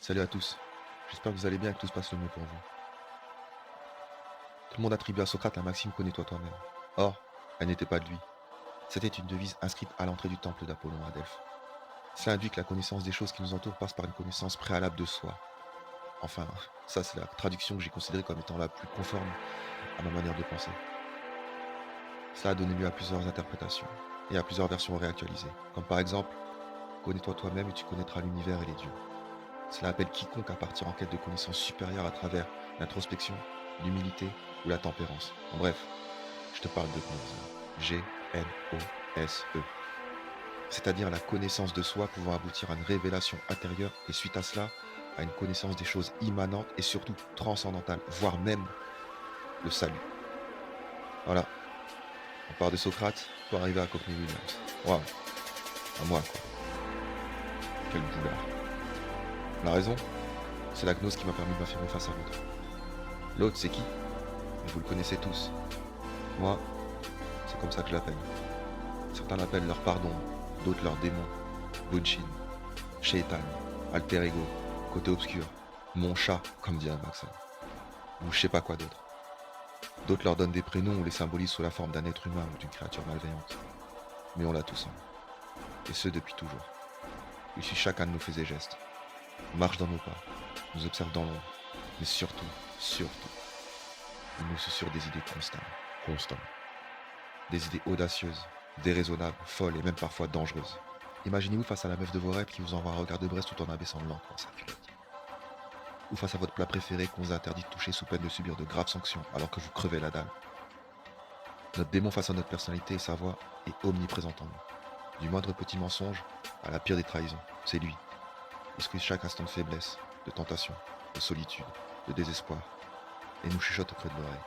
Salut à tous. J'espère que vous allez bien et que tout se passe le mieux pour vous. Tout le monde attribue à Socrate la maxime connais-toi toi-même. Or, elle n'était pas de lui. C'était une devise inscrite à l'entrée du temple d'Apollon à Delphes. Cela induit que la connaissance des choses qui nous entourent passe par une connaissance préalable de soi. Enfin, ça c'est la traduction que j'ai considérée comme étant la plus conforme à ma manière de penser. Cela a donné lieu à plusieurs interprétations et à plusieurs versions réactualisées, comme par exemple, connais-toi toi-même et tu connaîtras l'univers et les dieux. Cela appelle quiconque à partir en quête de connaissances supérieures à travers l'introspection, l'humilité ou la tempérance. En bref, je te parle de gnose. G-N-O-S-E. C'est-à-dire la connaissance de soi pouvant aboutir à une révélation intérieure et suite à cela, à une connaissance des choses immanentes et surtout transcendantales, voire même le salut. Voilà, on part de Socrate pour arriver à Cockney Williams. Waouh, à moi quoi. Quel boulard. La raison, c'est la gnose qui m'a permis de m'affirmer face à l'autre. L'autre, c'est qui? Mais vous le connaissez tous. Moi, c'est comme ça que je l'appelle. Certains l'appellent leur pardon, d'autres leur démon, Bunshin, Shaitan, Alter Ego, côté obscur, mon chat, comme dirait Maxon, ou je sais pas quoi d'autre. D'autres leur donnent des prénoms ou les symbolisent sous la forme d'un être humain ou d'une créature malveillante. Mais on l'a tous en. Et ce depuis toujours. Il suit chacun de nos faits et gestes. On marche dans nos pas, nous observe dans l'ombre, mais surtout, il nous susurre des idées constantes. Des idées audacieuses, déraisonnables, folles et même parfois dangereuses. Imaginez-vous face à la meuf de vos rêves qui vous envoie un regard de Brest tout en abaissant le lentement sa culotte. Ou face à votre plat préféré qu'on vous a interdit de toucher sous peine de subir de graves sanctions alors que vous crevez la dalle. Notre démon face à notre personnalité et sa voix est omniprésent en nous. Du moindre petit mensonge à la pire des trahisons, c'est lui. Il squeeze chaque instant de faiblesse, de tentation, de solitude, de désespoir, et nous chuchote auprès de l'oreille.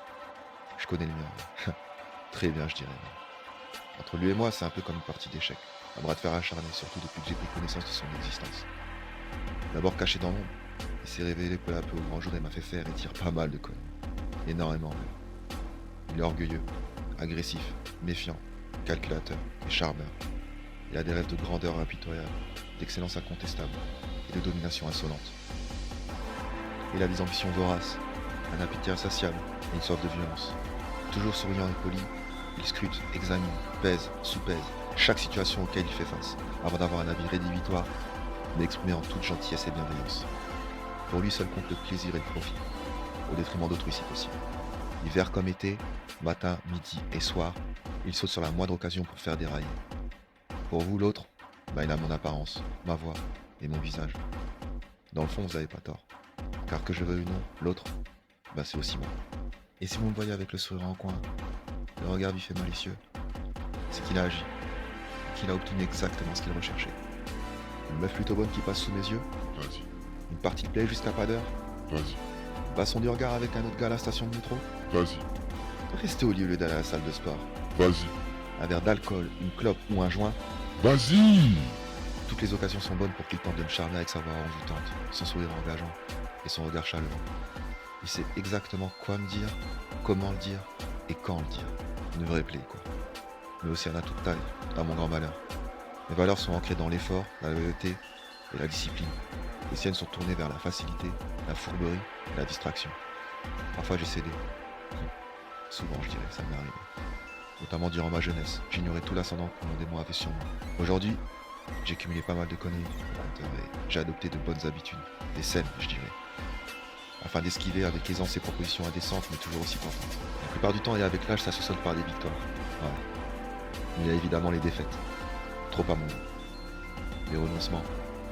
Je connais le mien. Très bien, je dirais. Entre lui et moi, c'est un peu comme une partie d'échecs. Un bras de fer acharné, surtout depuis que j'ai pris connaissance de son existence. D'abord caché dans l'ombre, il s'est révélé peu à peu au grand jour et m'a fait faire et dire pas mal de conneries. Énormément même. Il est orgueilleux, agressif, méfiant, calculateur et charmeur. Il a des rêves de grandeur impitoyable, d'excellence incontestable et de domination insolente. Il a des ambitions voraces, un appétit insatiable et une soif de violence. Toujours souriant et poli, il scrute, examine, pèse, sous-pèse chaque situation auquel il fait face, avant d'avoir un avis rédhibitoire, mais exprimé en toute gentillesse et bienveillance. Pour lui, seul compte le plaisir et le profit, au détriment d'autrui si possible. Hiver comme été, matin, midi et soir, il saute sur la moindre occasion pour faire dérailler. Pour vous, l'autre, il a mon apparence, ma voix et mon visage. Dans le fond, vous n'avez pas tort. Car que je veuille ou non, l'autre, c'est aussi moi. Et si vous me voyez avec le sourire en coin, le regard vif et malicieux, c'est qu'il a agi, qu'il a obtenu exactement ce qu'il recherchait. Une meuf plutôt bonne qui passe sous mes yeux, Vas-y, une partie de play jusqu'à pas d'heure, vas-y, basson du regard avec un autre gars à la station de métro, vas-y, rester au lit au lieu d'aller à la salle de sport, vas-y, un verre d'alcool, une clope ou un joint, vas-y. toutes les occasions sont bonnes pour qu'il tente de me charmer avec sa voix envoûtante, son sourire engageant et son regard chaleureux. Il sait exactement quoi me dire, comment le dire et quand le dire. Une vraie plaie, quoi. Mais aussi un atout de taille, à mon grand malheur. Mes valeurs sont ancrées dans l'effort, la loyauté et la discipline. Les siennes sont tournées vers la facilité, la fourberie et la distraction. Parfois j'ai cédé. Souvent je dirais, ça m'est arrivé. Notamment durant ma jeunesse, j'ignorais tout l'ascendant que mon démon avait sur moi. Aujourd'hui, j'ai cumulé pas mal de conneries au compteur et j'ai adopté de bonnes habitudes, des saines je dirais, afin d'esquiver avec aisance ces propositions indécentes mais toujours aussi tentantes. La plupart du temps et avec l'âge ça se solde par des victoires. Ouais. Mais il y a évidemment les défaites. Trop à mon goût. Des renoncements,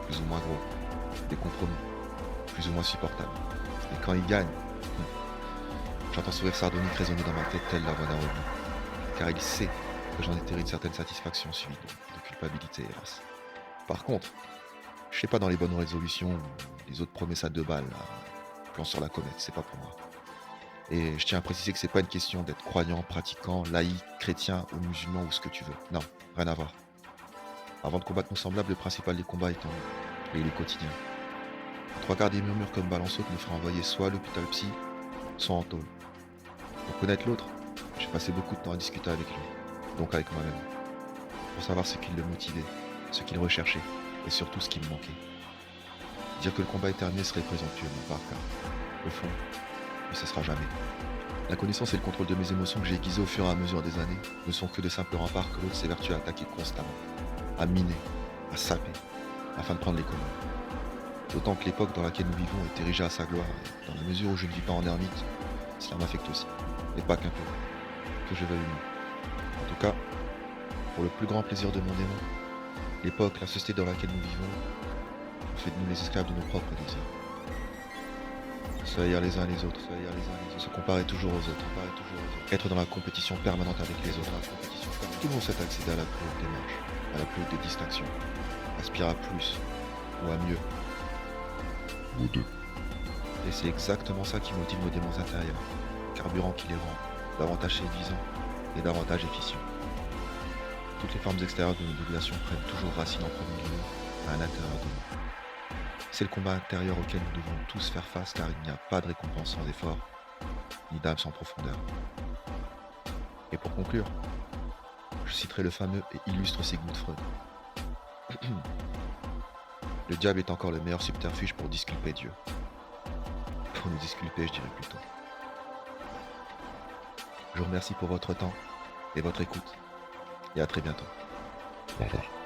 plus ou moins gros. Des compromis, plus ou moins supportables. Et quand il gagne, j'entends sourire sardonique résonner dans ma tête telle la voix d'un revenu. Car il sait que j'en ai tiré une certaine satisfaction suivie de culpabilité, hélas. Par contre, je sais pas dans les bonnes résolutions ou les autres promesses à 2 balles, là, plan sur la comète, c'est pas pour moi. Et je tiens à préciser que c'est pas une question d'être croyant, pratiquant, laïque, chrétien ou musulman ou ce que tu veux. Non, rien à voir. Avant de combattre mon semblable, le principal des combats est en nous, et il est quotidien. 3/4 des murmures comme balançote me fera envoyer soit à l'hôpital psy, soit en tôle. Pour connaître l'autre, j'ai passé beaucoup de temps à discuter avec lui, donc avec moi-même, pour savoir ce qui le motivait, ce qu'il recherchait, et surtout ce qui me manquait. Dire que le combat est terminé serait présomptueux de ma part, car, au fond, il ne cessera jamais. La connaissance et le contrôle de mes émotions que j'ai aiguisés au fur et à mesure des années ne sont que de simples remparts que l'autre s'évertue à attaquer constamment, à miner, à saper, afin de prendre les commandes. D'autant que l'époque dans laquelle nous vivons est érigée à sa gloire, et dans la mesure où je ne vis pas en ermite, cela m'affecte aussi, et pas qu'un peu, que je veuille ou non. En tout cas, pour le plus grand plaisir de mon démon, l'époque, la société dans laquelle nous vivons, ont fait de nous les esclaves de nos propres désirs. Se haïr les uns les autres, se comparer toujours aux autres, être dans la compétition permanente avec les autres, tout le monde souhaite accéder à la plus haute démarche, à la plus haute des distinctions, aspire à plus ou à mieux, ou deux. Et c'est exactement ça qui motive nos démons intérieurs, carburant qui les rend davantage séduisants et davantage efficients. Toutes les formes extérieures de nos déviations prennent toujours racine en premier lieu à l'intérieur de nous. C'est le combat intérieur auquel nous devons tous faire face car il n'y a pas de récompense sans effort, ni d'âme sans profondeur. Et pour conclure, je citerai le fameux et illustre Sigmund Freud. Le diable est encore le meilleur subterfuge pour disculper Dieu. Pour nous disculper, je dirais plutôt. Je vous remercie pour votre temps et votre écoute. Et à très bientôt. Au revoir.